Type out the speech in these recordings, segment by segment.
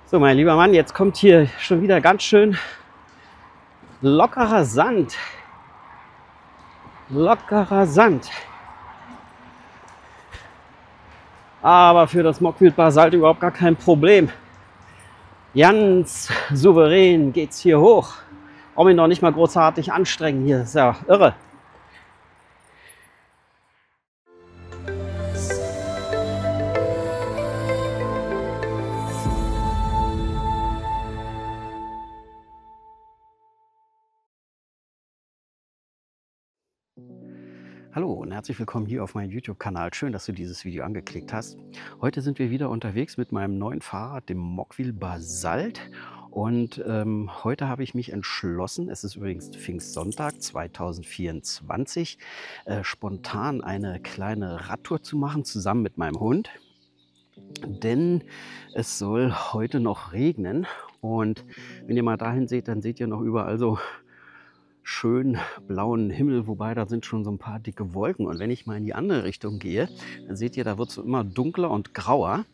So, mein lieber Mann, jetzt kommt hier schon wieder ganz schön lockerer Sand. Lockerer Sand. Aber für das Mockwild Basalt überhaupt gar kein Problem. Ganz souverän geht's hier hoch. Brauche mich noch nicht mal großartig anstrengen hier. Ist ja irre. Hallo und herzlich willkommen hier auf meinem YouTube-Kanal. Schön, dass du dieses Video angeklickt hast. Heute sind wir wieder unterwegs mit meinem neuen Fahrrad, dem Mockwild Basalt. Und heute habe ich mich entschlossen, es ist übrigens Pfingstsonntag 2024, spontan eine kleine Radtour zu machen, zusammen mit meinem Hund. Denn es soll heute noch regnen. Und wenn ihr mal dahin seht, dann seht ihr noch überall so schön blauen Himmel, wobei da sind schon so ein paar dicke Wolken. Und wenn ich mal in die andere Richtung gehe, dann seht ihr, da wird es immer dunkler und grauer.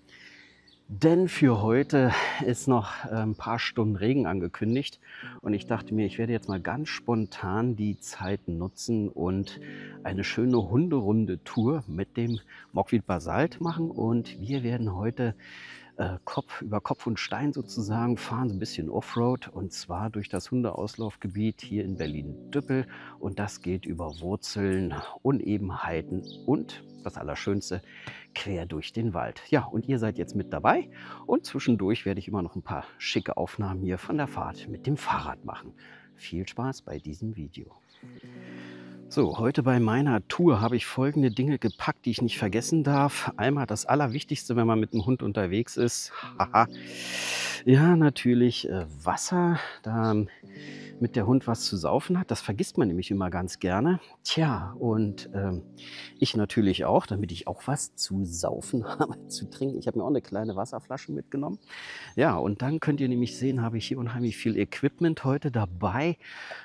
Denn für heute ist noch ein paar Stunden Regen angekündigt. Und ich dachte mir, ich werde jetzt mal ganz spontan die Zeit nutzen und eine schöne Hunderunde-Tour mit dem Mockwild Basalt machen. Und wir werden heute über Kopf und Stein sozusagen fahren, so ein bisschen Offroad, und zwar durch das Hundeauslaufgebiet hier in Berlin-Düppel, und das geht über Wurzeln, Unebenheiten und das Allerschönste, quer durch den Wald. Ja, und ihr seid jetzt mit dabei, und zwischendurch werde ich immer noch ein paar schicke Aufnahmen hier von der Fahrt mit dem Fahrrad machen. Viel Spaß bei diesem Video. So, heute bei meiner Tour habe ich folgende Dinge gepackt, die ich nicht vergessen darf. Einmal das Allerwichtigste, wenn man mit dem Hund unterwegs ist. Haha. Ja, natürlich Wasser, damit der Hund was zu saufen hat. Das vergisst man nämlich immer ganz gerne. Tja, und ich natürlich auch, damit ich auch was zu saufen habe, zu trinken. Ich habe mir auch eine kleine Wasserflasche mitgenommen. Ja, und dann könnt ihr nämlich sehen, habe ich hier unheimlich viel Equipment heute dabei.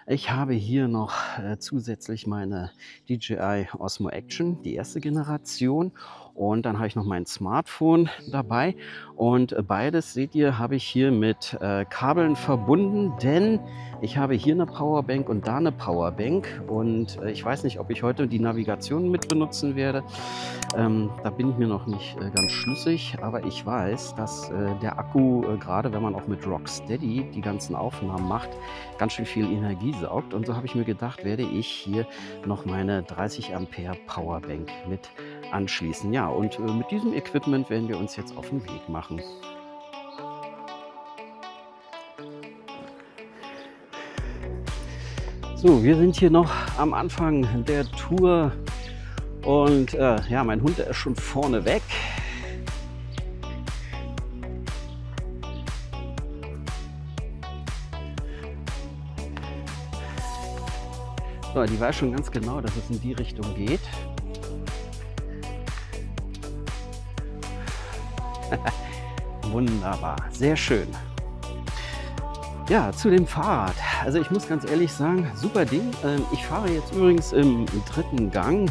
Ich habe hier noch zusätzlich meine DJI Osmo Action, die erste Generation. Und dann habe ich noch mein Smartphone dabei. Und beides, seht ihr, habe ich hier mit Kabeln verbunden, denn ich habe hier eine Powerbank und da eine Powerbank. Und ich weiß nicht, ob ich heute die Navigation mit benutzen werde. Da bin ich mir noch nicht ganz schlüssig. Aber ich weiß, dass der Akku, gerade wenn man auch mit Rocksteady die ganzen Aufnahmen macht, ganz schön viel Energie saugt. Und so habe ich mir gedacht, werde ich hier noch meine 30 Ampere Powerbank mit anschließen. Ja, und mit diesem Equipment werden wir uns jetzt auf den Weg machen. So, wir sind hier noch am Anfang der Tour und ja, mein Hund, der ist schon vorne weg. So, die weiß schon ganz genau, dass es in die Richtung geht. Wunderbar, sehr schön. Ja, zu dem Fahrrad. Also ich muss ganz ehrlich sagen, super Ding. Ich fahre jetzt übrigens im dritten Gang,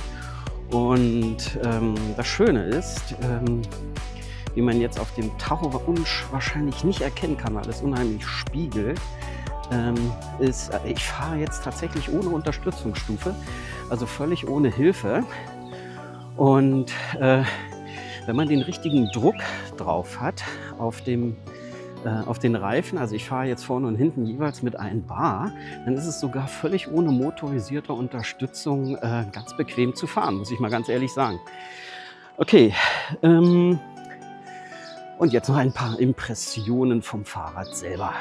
und das Schöne ist, wie man jetzt auf dem Tacho wahrscheinlich nicht erkennen kann, weil es unheimlich spiegelt, ist, ich fahre jetzt tatsächlich ohne Unterstützungsstufe, also völlig ohne Hilfe. Und wenn man den richtigen Druck drauf hat auf den Reifen, also ich fahre jetzt vorne und hinten jeweils mit 1 Bar, dann ist es sogar völlig ohne motorisierte Unterstützung ganz bequem zu fahren, muss ich mal ganz ehrlich sagen. Okay, und jetzt noch ein paar Impressionen vom Fahrrad selber.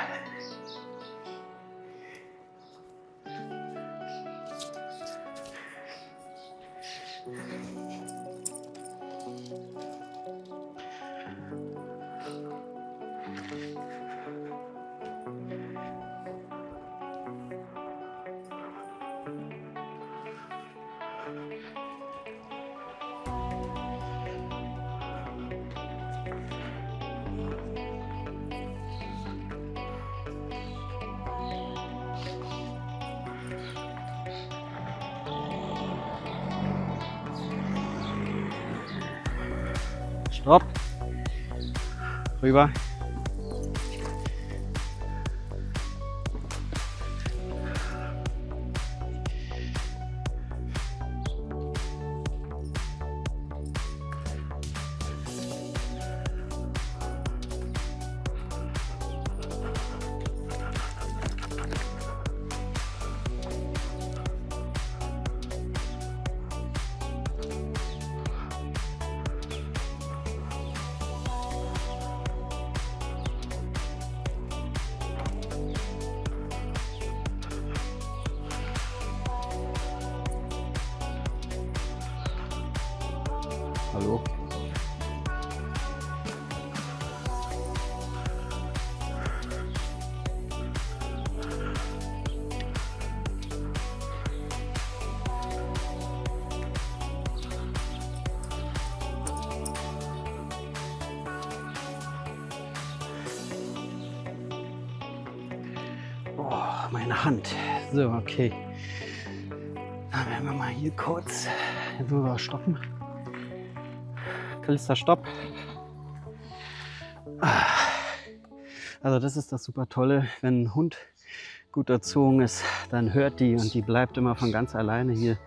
Stopp. Rüber. Hallo. Oh, meine Hand. So, okay. Dann werden wir mal hier kurz. Jetzt müssen wir stoppen. Christa, stopp. Also das ist das super Tolle, wenn ein Hund gut erzogen ist, dann hört die und die bleibt immer von ganz alleine hier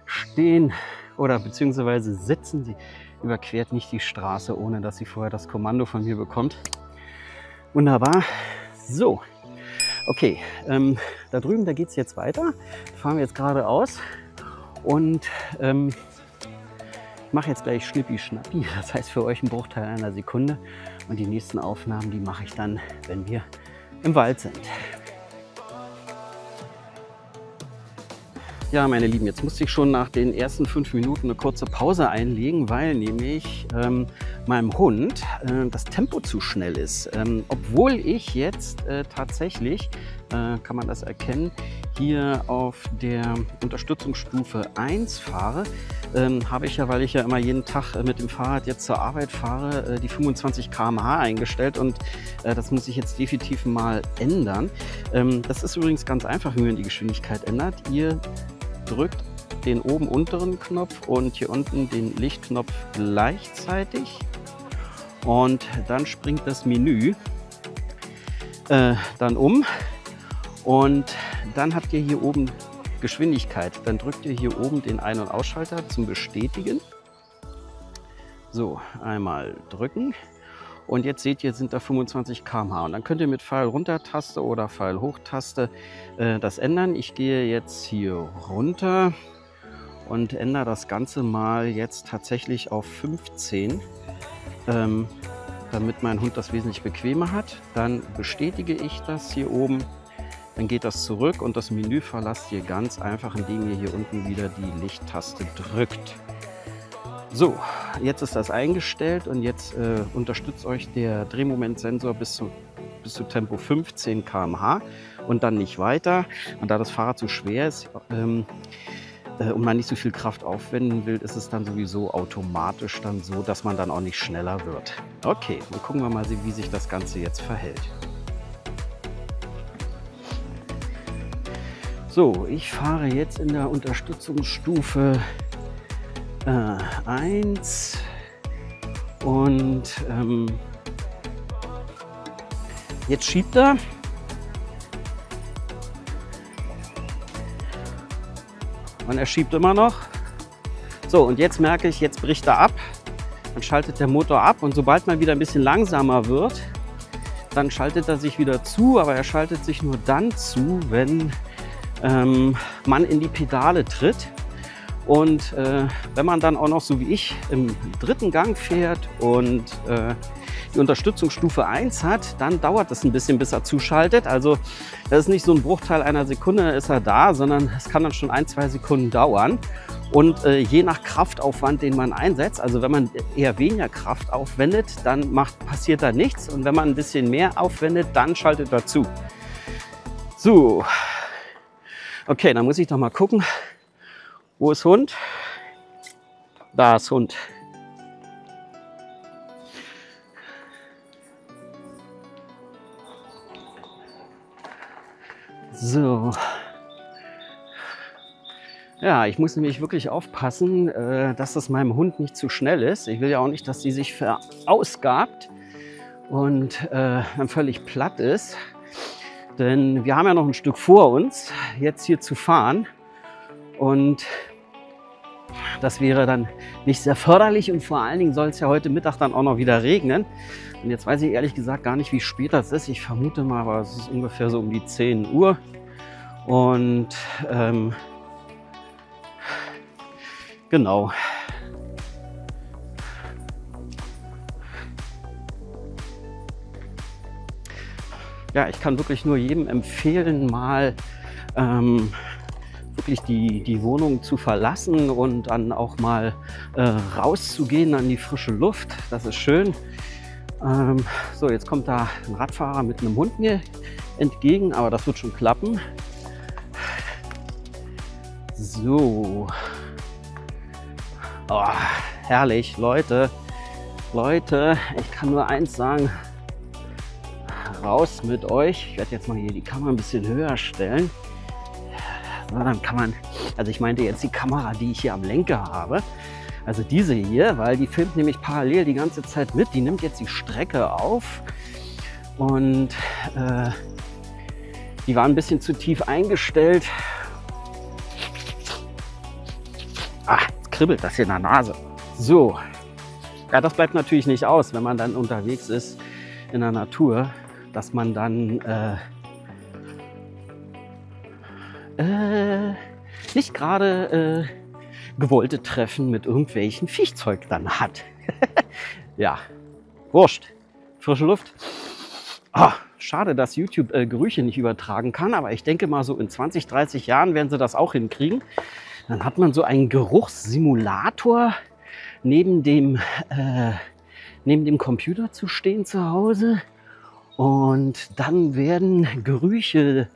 stehen oder beziehungsweise sitzen. Sie überquert nicht die Straße, ohne dass sie vorher das Kommando von mir bekommt. Wunderbar. So, okay, da drüben, da geht es jetzt weiter. Da fahren wir jetzt geradeaus und ich mache jetzt gleich Schnippi-Schnappi, das heißt für euch ein Bruchteil einer Sekunde. Und die nächsten Aufnahmen, die mache ich dann, wenn wir im Wald sind. Ja, meine Lieben, jetzt musste ich schon nach den ersten 5 Minuten eine kurze Pause einlegen, weil nämlich meinem Hund das Tempo zu schnell ist. Obwohl ich jetzt tatsächlich, kann man das erkennen, hier auf der Unterstützungsstufe 1 fahre, habe ich ja, weil ich ja immer jeden Tag mit dem Fahrrad jetzt zur Arbeit fahre, die 25 km/h eingestellt und das muss ich jetzt definitiv mal ändern. Das ist übrigens ganz einfach, wie man die Geschwindigkeit ändert. Ihr drückt den oben unteren Knopf und hier unten den Lichtknopf gleichzeitig und dann springt das Menü dann um und dann habt ihr hier oben Geschwindigkeit. Dann drückt ihr hier oben den Ein- und Ausschalter zum Bestätigen. So, einmal drücken. Und jetzt seht ihr, sind da 25 km/h. Und dann könnt ihr mit Pfeil runter Taste oder Pfeil hoch Taste das ändern. Ich gehe jetzt hier runter und ändere das Ganze mal jetzt tatsächlich auf 15, damit mein Hund das wesentlich bequemer hat. Dann bestätige ich das hier oben. Dann geht das zurück und das Menü verlasst ihr ganz einfach, indem ihr hier unten wieder die Lichttaste drückt. So, jetzt ist das eingestellt und jetzt unterstützt euch der Drehmomentsensor bis zu Tempo 15 km/h und dann nicht weiter. Und da das Fahrrad so schwer ist und man nicht so viel Kraft aufwenden will, ist es dann sowieso automatisch dann so, dass man dann auch nicht schneller wird. Okay, dann gucken wir mal, wie sich das Ganze jetzt verhält. So, ich fahre jetzt in der Unterstützungsstufe 1 und jetzt schiebt er. Und er schiebt immer noch. So, und jetzt merke ich, jetzt bricht er ab. Dann schaltet der Motor ab und sobald man wieder ein bisschen langsamer wird, dann schaltet er sich wieder zu, aber er schaltet sich nur dann zu, wenn man in die Pedale tritt. Und wenn man dann auch noch, so wie ich, im 3. Gang fährt und die Unterstützungsstufe 1 hat, dann dauert es ein bisschen, bis er zuschaltet. Also das ist nicht so ein Bruchteil einer Sekunde, ist er da, sondern es kann dann schon 1-2 Sekunden dauern. Und je nach Kraftaufwand, den man einsetzt, also wenn man eher weniger Kraft aufwendet, dann passiert da nichts. Und wenn man ein bisschen mehr aufwendet, dann schaltet er zu. So, okay, dann muss ich doch mal gucken. Wo ist Hund? Da ist Hund. So. Ja, ich muss nämlich wirklich aufpassen, dass das meinem Hund nicht zu schnell ist. Ich will ja auch nicht, dass die sich verausgabt und dann völlig platt ist. Denn wir haben ja noch ein Stück vor uns, jetzt hier zu fahren. Und das wäre dann nicht sehr förderlich und vor allen Dingen soll es ja heute Mittag dann auch noch wieder regnen. Und jetzt weiß ich ehrlich gesagt gar nicht, wie spät das ist. Ich vermute mal, aber es ist ungefähr so um die 10 Uhr. Und genau. Ja, ich kann wirklich nur jedem empfehlen, mal wirklich die Wohnung zu verlassen und dann auch mal rauszugehen an die frische Luft. Das ist schön. So, jetzt kommt da ein Radfahrer mit einem Hund mir entgegen, aber das wird schon klappen. So. Oh, herrlich, Leute. Leute, ich kann nur eins sagen. Raus mit euch. Ich werde jetzt mal hier die Kamera ein bisschen höher stellen. So, dann kann man, also ich meinte jetzt die Kamera, die ich hier am Lenker habe. Also diese hier, weil die filmt nämlich parallel die ganze Zeit mit. Die nimmt jetzt die Strecke auf. Und die war ein bisschen zu tief eingestellt. Ah, jetzt kribbelt das hier in der Nase. So. Ja, das bleibt natürlich nicht aus, wenn man dann unterwegs ist in der Natur, dass man dann nicht gerade gewollte Treffen mit irgendwelchen Viechzeug dann hat. Ja, wurscht. Frische Luft. Oh, schade, dass YouTube Gerüche nicht übertragen kann, aber ich denke mal, so in 20, 30 Jahren werden sie das auch hinkriegen. Dann hat man so einen Geruchssimulator neben dem Computer zu stehen zu Hause. Und dann werden Gerüche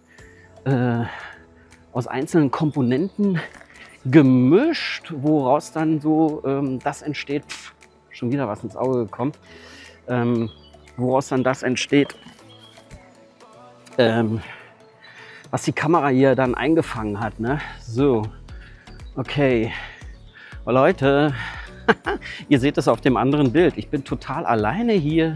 aus einzelnen Komponenten gemischt, woraus dann so das entsteht. Schon wieder was ins Auge gekommen. Woraus dann das entsteht, was die Kamera hier dann eingefangen hat. Ne? So, okay. Oh, Leute, ihr seht es auf dem anderen Bild. Ich bin total alleine hier.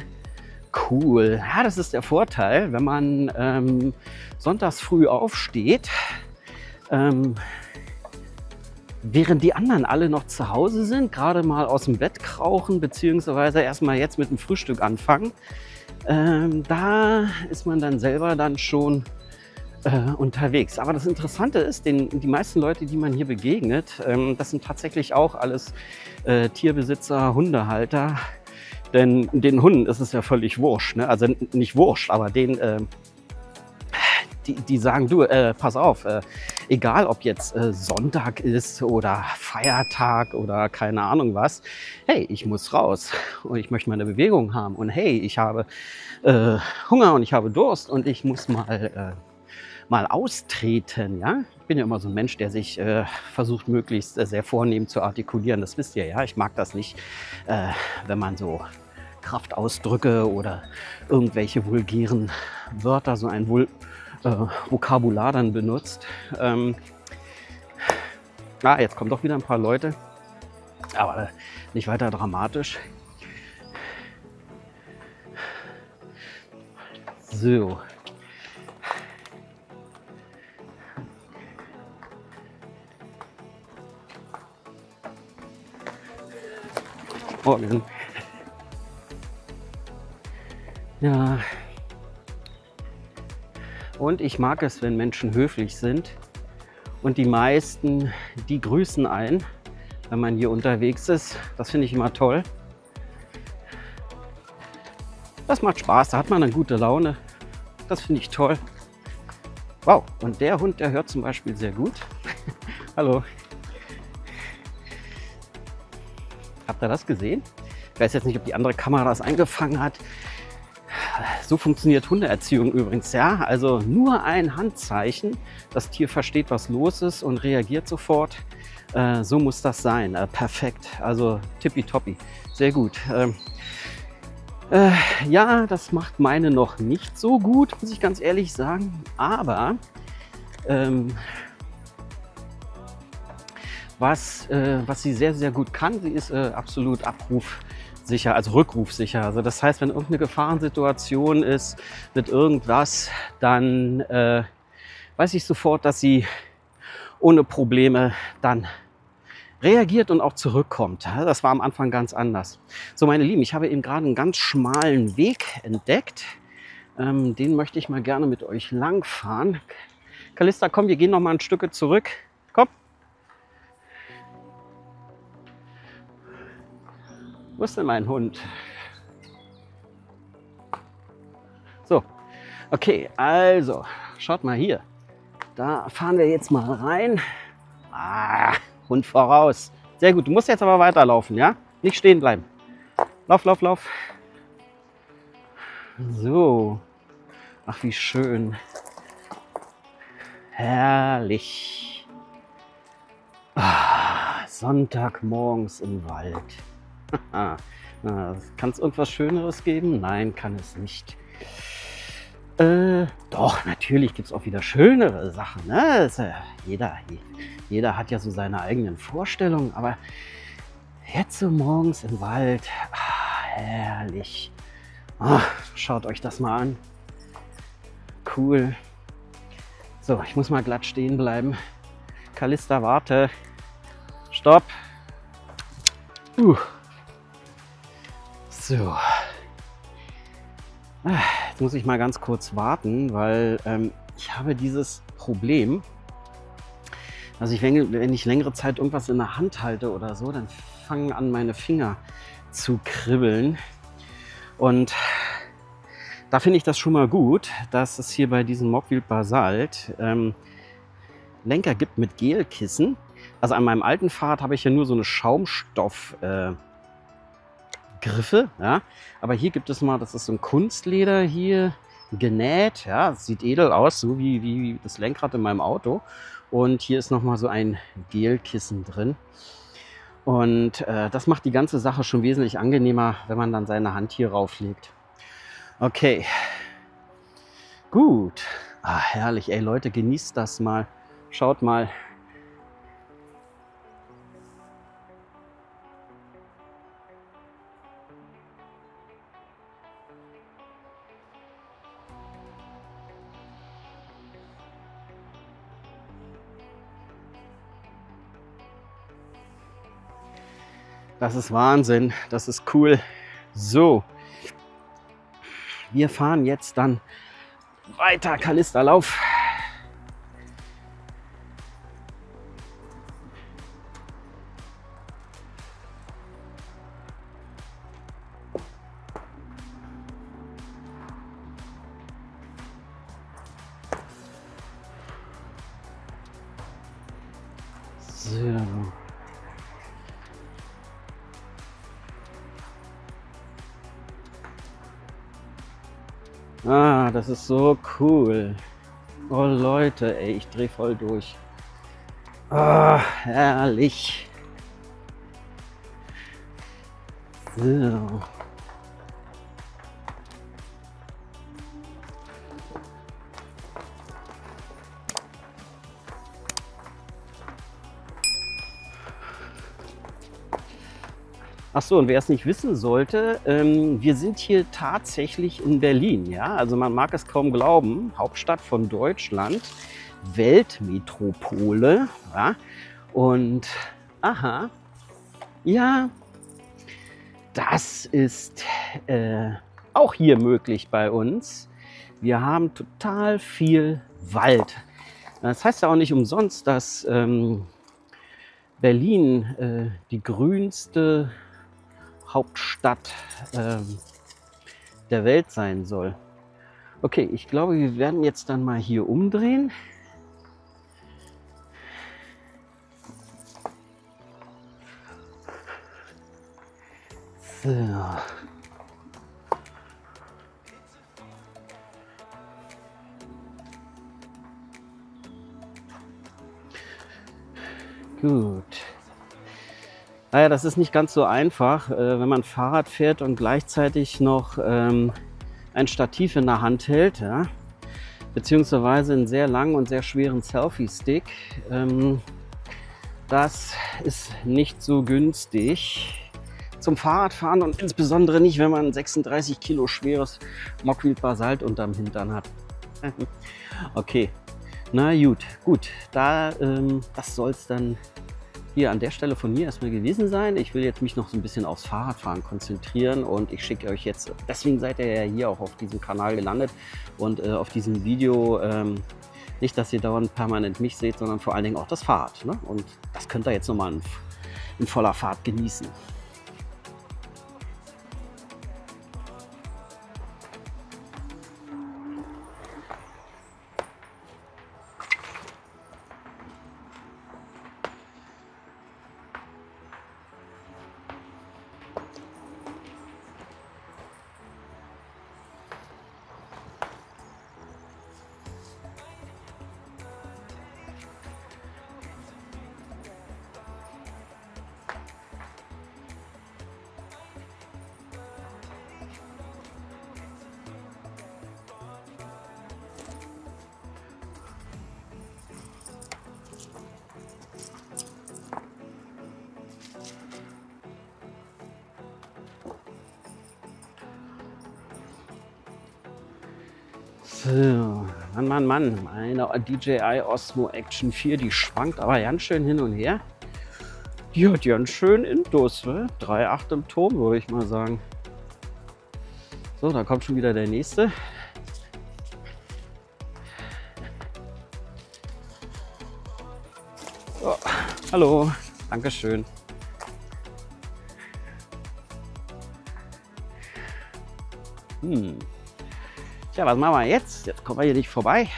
Cool. Ja, das ist der Vorteil, wenn man sonntags früh aufsteht, während die anderen alle noch zu Hause sind, gerade mal aus dem Bett krauchen, beziehungsweise erstmal jetzt mit dem Frühstück anfangen. Da ist man dann selber dann schon unterwegs. Aber das Interessante ist, die meisten Leute, die man hier begegnet, das sind tatsächlich auch alles Tierbesitzer, Hundehalter. Denn den Hunden ist es ja völlig wurscht. Ne? Also nicht wurscht, aber denen, die sagen, du, pass auf, egal ob jetzt Sonntag ist oder Feiertag oder keine Ahnung was, hey, ich muss raus und ich möchte meine Bewegung haben und hey, ich habe Hunger und ich habe Durst und ich muss mal austreten, ja. Ich bin ja immer so ein Mensch, der sich versucht, möglichst sehr vornehm zu artikulieren. Das wisst ihr ja. Ich mag das nicht, wenn man so Kraftausdrücke oder irgendwelche vulgären Wörter, so ein Vokabular dann benutzt. Jetzt kommen doch wieder ein paar Leute, aber nicht weiter dramatisch. So. Morgen. Ja. Und ich mag es, wenn Menschen höflich sind. Und die meisten, die grüßen einen, wenn man hier unterwegs ist. Das finde ich immer toll. Das macht Spaß, da hat man eine gute Laune. Das finde ich toll. Wow, und der Hund, der hört zum Beispiel sehr gut. Hallo. Habt ihr das gesehen? Ich weiß jetzt nicht, ob die andere Kamera das eingefangen hat. So funktioniert Hundeerziehung übrigens, ja. Also nur ein Handzeichen. Das Tier versteht, was los ist und reagiert sofort. So muss das sein. Perfekt. Also tippitoppi. Sehr gut. Ja, das macht meine noch nicht so gut, muss ich ganz ehrlich sagen. Aber was sie sehr, sehr gut kann, sie ist absolut abrufsicher, also rückrufsicher. Also das heißt, wenn irgendeine Gefahrensituation ist mit irgendwas, dann weiß ich sofort, dass sie ohne Probleme dann reagiert und auch zurückkommt. Das war am Anfang ganz anders. So, meine Lieben, ich habe eben gerade einen ganz schmalen Weg entdeckt. Den möchte ich mal gerne mit euch lang fahren. Kalista, komm, wir gehen noch mal ein Stück zurück. Komm. Wo ist denn mein Hund? So, okay, also, schaut mal hier. Da fahren wir jetzt mal rein. Ah, Hund voraus. Sehr gut, du musst jetzt aber weiterlaufen, ja? Nicht stehen bleiben. Lauf, lauf, lauf. So. Ach, wie schön. Herrlich. Ah, Sonntagmorgens im Wald. Kann es irgendwas Schöneres geben? Nein, kann es nicht. Doch, natürlich gibt es auch wieder schönere Sachen. Ne? Das, jeder hat ja so seine eigenen Vorstellungen, aber jetzt so morgens im Wald, herrlich. Schaut euch das mal an. Cool. So, ich muss mal glatt stehen bleiben. Kalista, warte. Stopp. So. Jetzt muss ich mal ganz kurz warten, weil ich habe dieses Problem. Also wenn ich längere Zeit irgendwas in der Hand halte oder so, dann fangen an meine Finger zu kribbeln. Und da finde ich das schon mal gut, dass es hier bei diesem Mockwild Basalt Lenker gibt mit Gelkissen. Also an meinem alten Fahrrad habe ich ja nur so eine Schaumstoff Griffe, ja, aber hier gibt es mal, das ist so ein Kunstleder hier genäht, ja, das sieht edel aus, so wie das Lenkrad in meinem Auto. Und hier ist noch mal so ein Gelkissen drin. Und das macht die ganze Sache schon wesentlich angenehmer, wenn man dann seine Hand hier rauflegt. Okay, gut. Herrlich, ey Leute, genießt das mal. Schaut mal. Das ist Wahnsinn, das ist cool. So, wir fahren jetzt dann weiter. Kalista, lauf. So. Das ist so cool. Oh Leute, ey, ich drehe voll durch. Herrlich. So. Ach so, und wer es nicht wissen sollte, wir sind hier tatsächlich in Berlin. Ja? Also man mag es kaum glauben, Hauptstadt von Deutschland, Weltmetropole. Ja? Und aha, ja, das ist auch hier möglich bei uns. Wir haben total viel Wald. Das heißt ja auch nicht umsonst, dass Berlin die grünste Hauptstadt der Welt sein soll. Okay, ich glaube, wir werden jetzt dann mal hier umdrehen. So. Gut. Naja, das ist nicht ganz so einfach, wenn man Fahrrad fährt und gleichzeitig noch ein Stativ in der Hand hält, ja? Beziehungsweise einen sehr langen und sehr schweren Selfie-Stick. Das ist nicht so günstig zum Fahrradfahren und insbesondere nicht, wenn man ein 36 Kilo schweres Mockwild Basalt unterm Hintern hat. Okay, na gut, das soll es dann hier an der Stelle von mir erstmal gewesen sein. Ich will jetzt mich noch so ein bisschen aufs Fahrradfahren konzentrieren und ich schicke euch jetzt, deswegen seid ihr ja hier auch auf diesem Kanal gelandet und auf diesem Video, nicht, dass ihr dauernd permanent mich seht, sondern vor allen Dingen auch das Fahrrad. Ne? Und das könnt ihr jetzt nochmal in voller Fahrt genießen. So, Mann, meine DJI Osmo Action 4, die schwankt aber ganz schön hin und her. Die hat ganz schön Intus, ne? 3,8 im Turm, würde ich mal sagen. So, da kommt schon wieder der nächste. Oh, hallo, Dankeschön. Tja, was machen wir jetzt? Jetzt kommen wir hier nicht vorbei.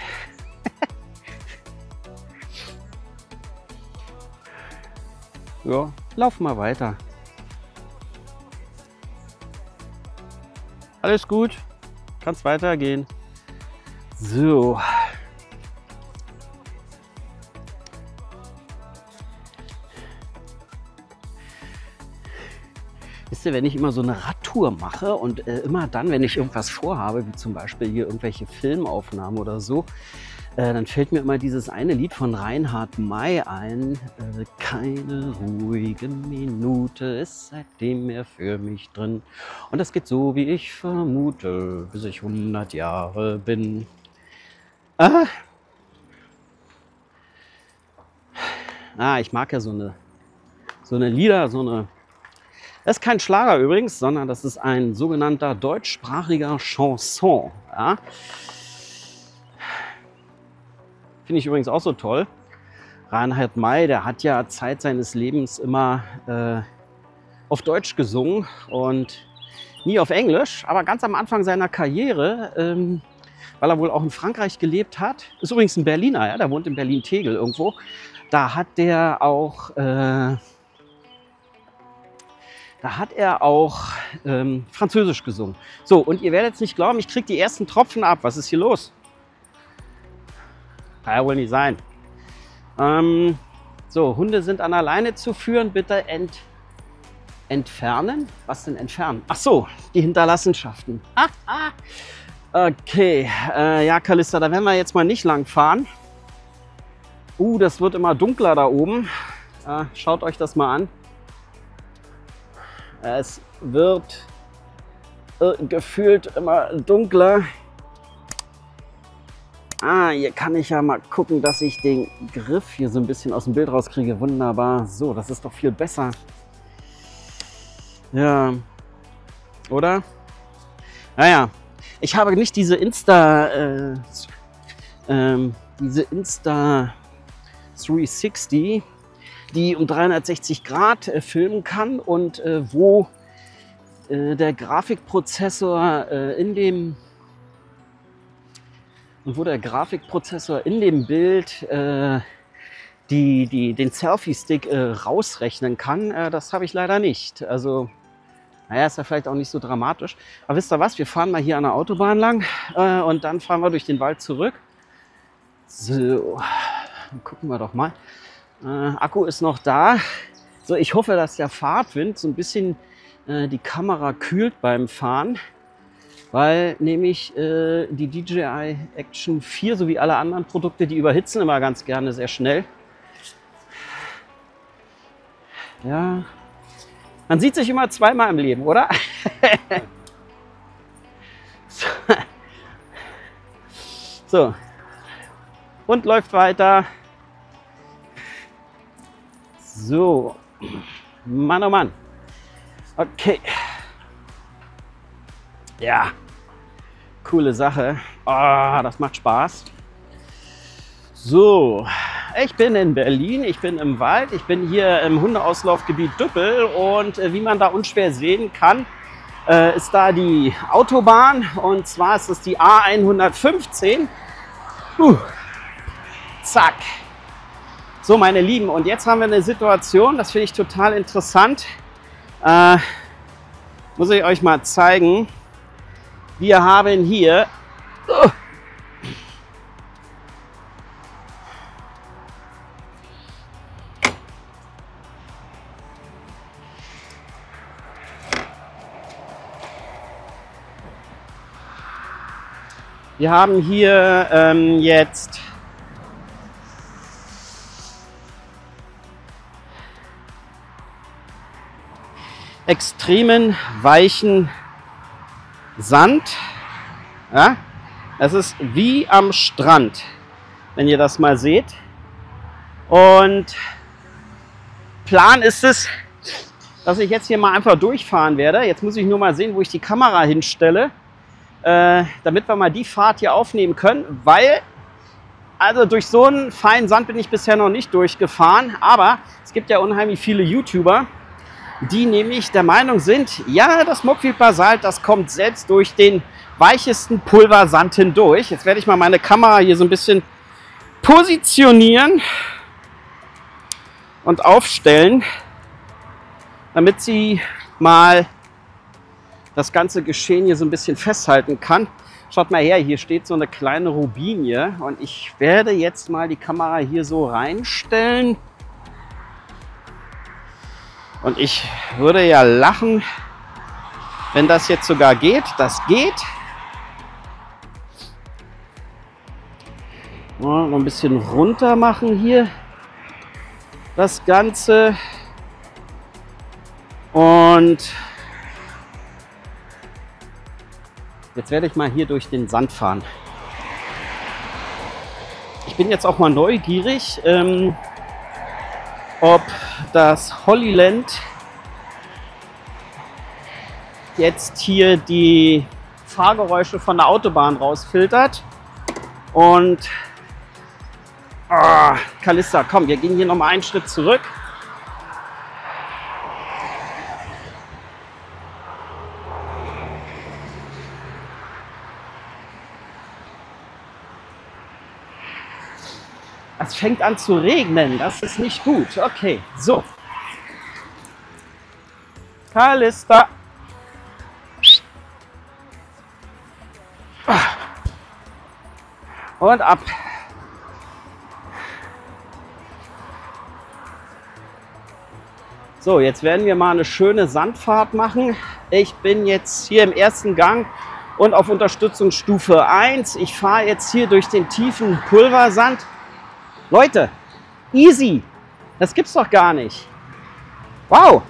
Ja, laufen wir weiter. Alles gut, kann's weitergehen. So. Wisst ihr, wenn ich immer so eine Radtour mache und immer dann, wenn ich irgendwas vorhabe, wie zum Beispiel hier irgendwelche Filmaufnahmen oder so, dann fällt mir immer dieses eine Lied von Reinhard May ein. Keine ruhige Minute ist seitdem mehr für mich drin. Und das geht so, wie ich vermute, bis ich 100 Jahre bin. Ich mag ja so eine Lieder, das ist kein Schlager übrigens, sondern das ist ein sogenannter deutschsprachiger Chanson. Ja? Finde ich übrigens auch so toll. Reinhard May, der hat ja Zeit seines Lebens immer auf Deutsch gesungen und nie auf Englisch. Aber ganz am Anfang seiner Karriere, weil er wohl auch in Frankreich gelebt hat, ist übrigens ein Berliner, ja? Der wohnt in Berlin-Tegel irgendwo. Da hat er auch Französisch gesungen. So, und ihr werdet es nicht glauben, ich kriege die ersten Tropfen ab. Was ist hier los? Kann ja wohl nicht sein. So, Hunde sind an der Leine zu führen. Bitte entfernen. Was denn entfernen? Ach so, die Hinterlassenschaften. Okay, ja, Kalista, da werden wir jetzt mal nicht lang fahren. Das wird immer dunkler da oben. Schaut euch das mal an. Es wird gefühlt immer dunkler. Hier kann ich ja mal gucken, dass ich den Griff hier so ein bisschen aus dem Bild rauskriege. Wunderbar. So, das ist doch viel besser. Ja. Oder? Naja. Ich habe nicht diese Insta 360, die um 360 Grad filmen kann und wo der Grafikprozessor in dem Bild den Selfie-Stick rausrechnen kann. Das habe ich leider nicht. Also, naja, ist ja vielleicht auch nicht so dramatisch. Aber wisst ihr was? Wir fahren mal hier an der Autobahn lang und dann fahren wir durch den Wald zurück. So, dann gucken wir doch mal. Akku ist noch da. So, ich hoffe, dass der Fahrtwind so ein bisschen die Kamera kühlt beim Fahren, weil nämlich die DJI Action 4 sowie alle anderen Produkte, die überhitzen immer ganz gerne sehr schnell. Ja, man sieht sich immer zweimal im Leben, oder? So, und läuft weiter. So, Mann, oh Mann. Okay. Ja, coole Sache. Das macht Spaß. So, ich bin in Berlin, ich bin im Wald, ich bin hier im Hundeauslaufgebiet Düppel und wie man da unschwer sehen kann, ist da die Autobahn und zwar ist es die A115. Zack. So, meine Lieben, und jetzt haben wir eine Situation, das finde ich total interessant. Muss ich euch mal zeigen. Wir haben hier jetzt extremen weichen Sand, ja, Es ist wie am Strand, wenn ihr das mal seht. Und Plan ist es, dass ich jetzt hier mal einfach durchfahren werde. Jetzt muss ich nur mal sehen, wo ich die Kamera hinstelle, damit wir mal die Fahrt hier aufnehmen können, weil also durch so einen feinen Sand bin ich bisher noch nicht durchgefahren, aber es gibt ja unheimlich viele YouTuber, die nämlich der Meinung sind, ja, das Mockfield Basalt, das kommt selbst durch den weichesten Pulversand hindurch. Jetzt werde ich mal meine Kamera hier so ein bisschen positionieren und aufstellen, damit sie mal das ganze Geschehen hier so ein bisschen festhalten kann. Schaut mal her, hier steht so eine kleine Robinie und ich werde jetzt mal die Kamera hier so reinstellen. Und ich würde ja lachen, wenn das jetzt sogar geht. Das geht. Noch ein bisschen runter machen hier das Ganze. Und jetzt werde ich mal hier durch den Sand fahren. Ich bin jetzt auch mal neugierig, ob das Hollyland jetzt hier die Fahrgeräusche von der Autobahn rausfiltert. Und Kalista, komm, wir gehen hier noch mal einen Schritt zurück. Es fängt an zu regnen, das ist nicht gut. Okay, so. Kalista. Und ab. So, jetzt werden wir mal eine schöne Sandfahrt machen. Ich bin jetzt hier im ersten Gang und auf Unterstützungsstufe 1. Ich fahre jetzt hier durch den tiefen Pulversand. Leute, easy. Das gibt's doch gar nicht. Wow,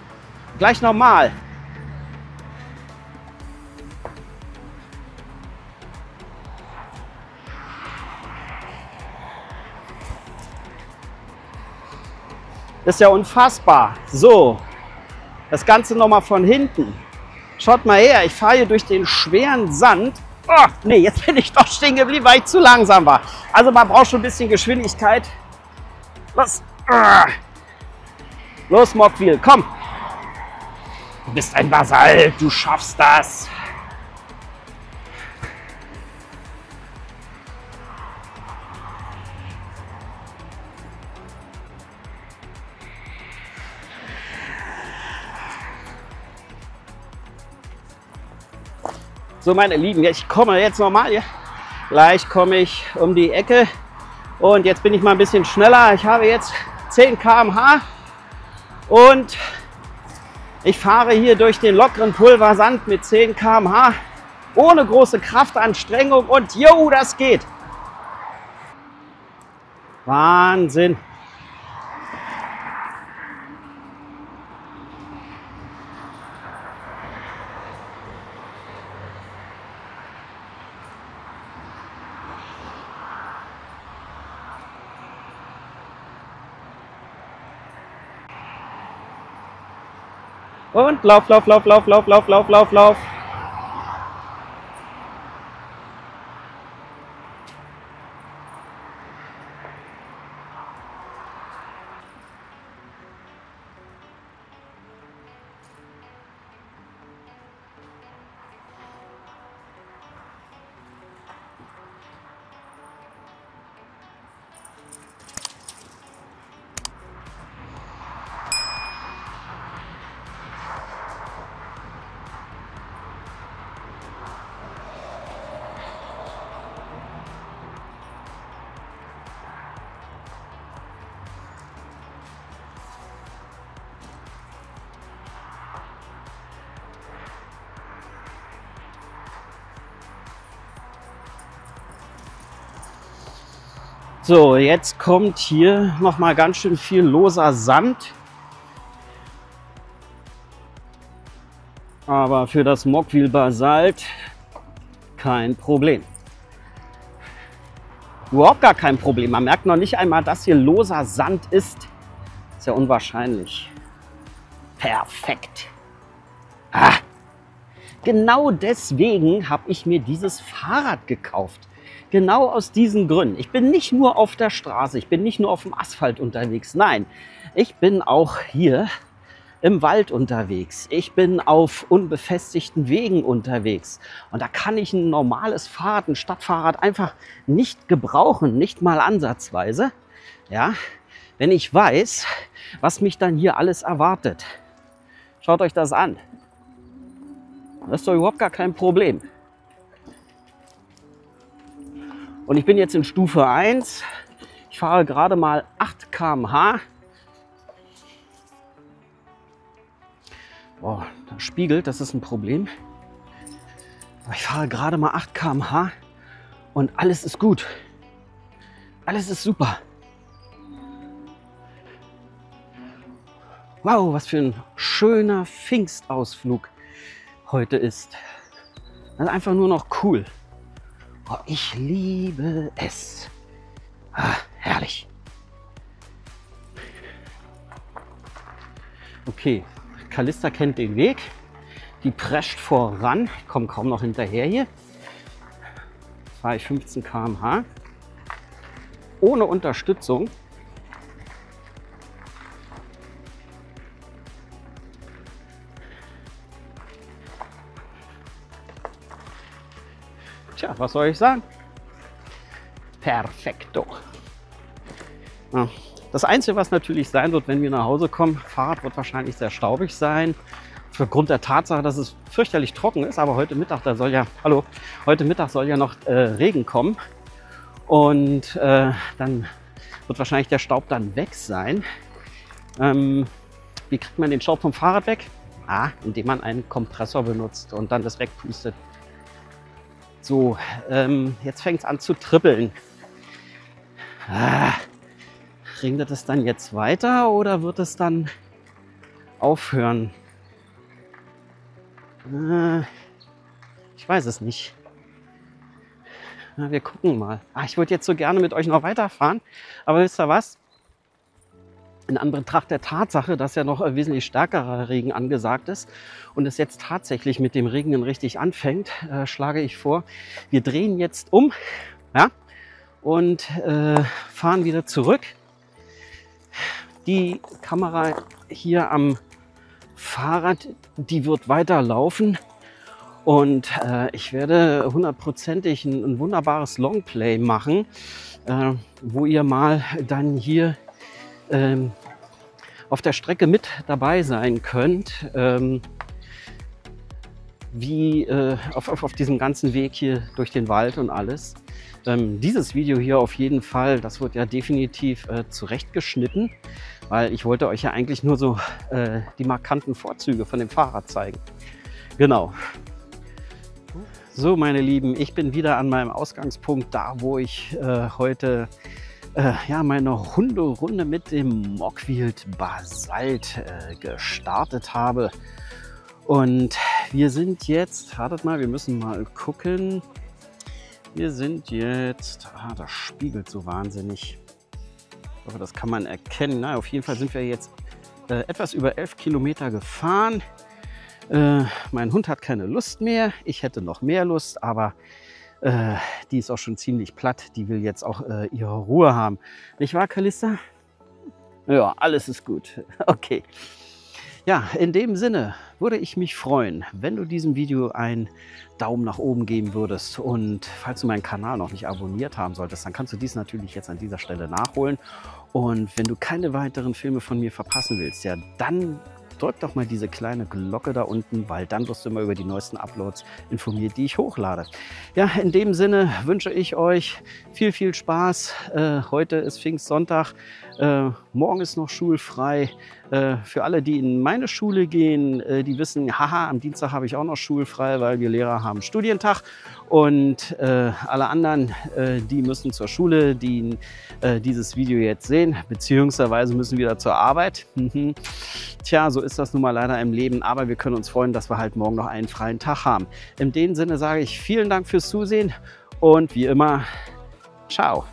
gleich nochmal. Das ist ja unfassbar. So, das Ganze nochmal von hinten. Schaut mal her, ich fahre hier durch den schweren Sand. Oh, nee, jetzt bin ich doch stehen geblieben, weil ich zu langsam war. Also man braucht schon ein bisschen Geschwindigkeit. Los, los Mockfield, komm. Du bist ein Basalt, du schaffst das. So, meine Lieben, ich komme jetzt nochmal hier. Gleich komme ich um die Ecke und jetzt bin ich mal ein bisschen schneller. Ich habe jetzt 10 km/h und ich fahre hier durch den lockeren Pulversand mit 10 km/h ohne große Kraftanstrengung und jo, das geht. Wahnsinn. Und lauf, lauf, lauf, lauf, lauf, lauf, lauf, lauf, lauf. So, jetzt kommt hier noch mal ganz schön viel loser Sand. Aber für das Mockfield Basalt kein Problem. Überhaupt gar kein Problem. Man merkt noch nicht einmal, dass hier loser Sand ist. Ist ja unwahrscheinlich. Perfekt. Ah. Genau deswegen habe ich mir dieses Fahrrad gekauft. Genau aus diesen Gründen. Ich bin nicht nur auf der Straße, ich bin nicht nur auf dem Asphalt unterwegs. Nein, ich bin auch hier im Wald unterwegs. Ich bin auf unbefestigten Wegen unterwegs. Und da kann ich ein normales Fahrrad, ein Stadtfahrrad einfach nicht gebrauchen, nicht mal ansatzweise. Ja, wenn ich weiß, was mich dann hier alles erwartet. Schaut euch das an. Das ist doch überhaupt gar kein Problem. Und ich bin jetzt in Stufe 1. Ich fahre gerade mal 8 km/h. Boah, das spiegelt, das ist ein Problem. Aber ich fahre gerade mal 8 km/h und alles ist gut. Alles ist super. Wow, was für ein schöner Pfingstausflug heute ist. Das ist einfach nur noch cool. Oh, ich liebe es. Ah, herrlich. Okay, Calista kennt den Weg. Die prescht voran. Ich komme kaum noch hinterher hier. Jetzt fahre ich 15 km/h. Ohne Unterstützung. Tja, was soll ich sagen? Perfekto. Ja, das Einzige, was natürlich sein wird, wenn wir nach Hause kommen, Fahrrad wird wahrscheinlich sehr staubig sein. Aufgrund der Tatsache, dass es fürchterlich trocken ist, aber heute Mittag, heute Mittag soll ja noch Regen kommen. Und dann wird wahrscheinlich der Staub dann weg sein. Wie kriegt man den Staub vom Fahrrad weg? Indem man einen Kompressor benutzt und dann das wegpustet. So, jetzt fängt es an zu trippeln. Regnet es dann jetzt weiter oder wird es dann aufhören? Ich weiß es nicht. Wir gucken mal. Ich würde jetzt so gerne mit euch noch weiterfahren, aber wisst ihr was? In Anbetracht der Tatsache, dass ja noch wesentlich stärkerer Regen angesagt ist und es jetzt tatsächlich mit dem Regnen richtig anfängt, schlage ich vor, wir drehen jetzt um, ja, und fahren wieder zurück. Die Kamera hier am Fahrrad, die wird weiterlaufen und ich werde hundertprozentig ein wunderbares Longplay machen, wo ihr mal dann hier auf der Strecke mit dabei sein könnt, wie auf diesem ganzen Weg hier durch den Wald und alles. Dieses Video hier auf jeden Fall, das wird ja definitiv zurechtgeschnitten, weil ich wollte euch ja eigentlich nur so die markanten Vorzüge von dem Fahrrad zeigen. Genau. So, meine Lieben, ich bin wieder an meinem Ausgangspunkt, da wo ich heute ja, meine Hunderunde mit dem Mockwild Basalt gestartet habe. Und wir sind jetzt, wartet mal, wir müssen mal gucken. Wir sind jetzt, das spiegelt so wahnsinnig. Ich hoffe, das kann man erkennen. Na, auf jeden Fall sind wir jetzt etwas über 11 Kilometer gefahren. Mein Hund hat keine Lust mehr. Ich hätte noch mehr Lust, aber die ist auch schon ziemlich platt. Die will jetzt auch ihre Ruhe haben. Nicht wahr, Calista? Ja, alles ist gut. Okay. Ja, in dem Sinne würde ich mich freuen, wenn du diesem Video einen Daumen nach oben geben würdest. Und falls du meinen Kanal noch nicht abonniert haben solltest, dann kannst du dies natürlich jetzt an dieser Stelle nachholen. Und wenn du keine weiteren Filme von mir verpassen willst, ja, dann drück doch mal diese kleine Glocke da unten, weil dann wirst du immer über die neuesten Uploads informiert, die ich hochlade. Ja, in dem Sinne wünsche ich euch viel, viel Spaß. Heute ist Pfingstsonntag, morgen ist noch schulfrei. Für alle, die in meine Schule gehen, die wissen, haha, am Dienstag habe ich auch noch schulfrei, weil wir Lehrer haben Studientag. Und alle anderen, die müssen zur Schule, die dieses Video jetzt sehen, beziehungsweise müssen wieder zur Arbeit. Tja, so ist das nun mal leider im Leben, aber wir können uns freuen, dass wir halt morgen noch einen freien Tag haben. In dem Sinne sage ich vielen Dank fürs Zusehen und wie immer, ciao.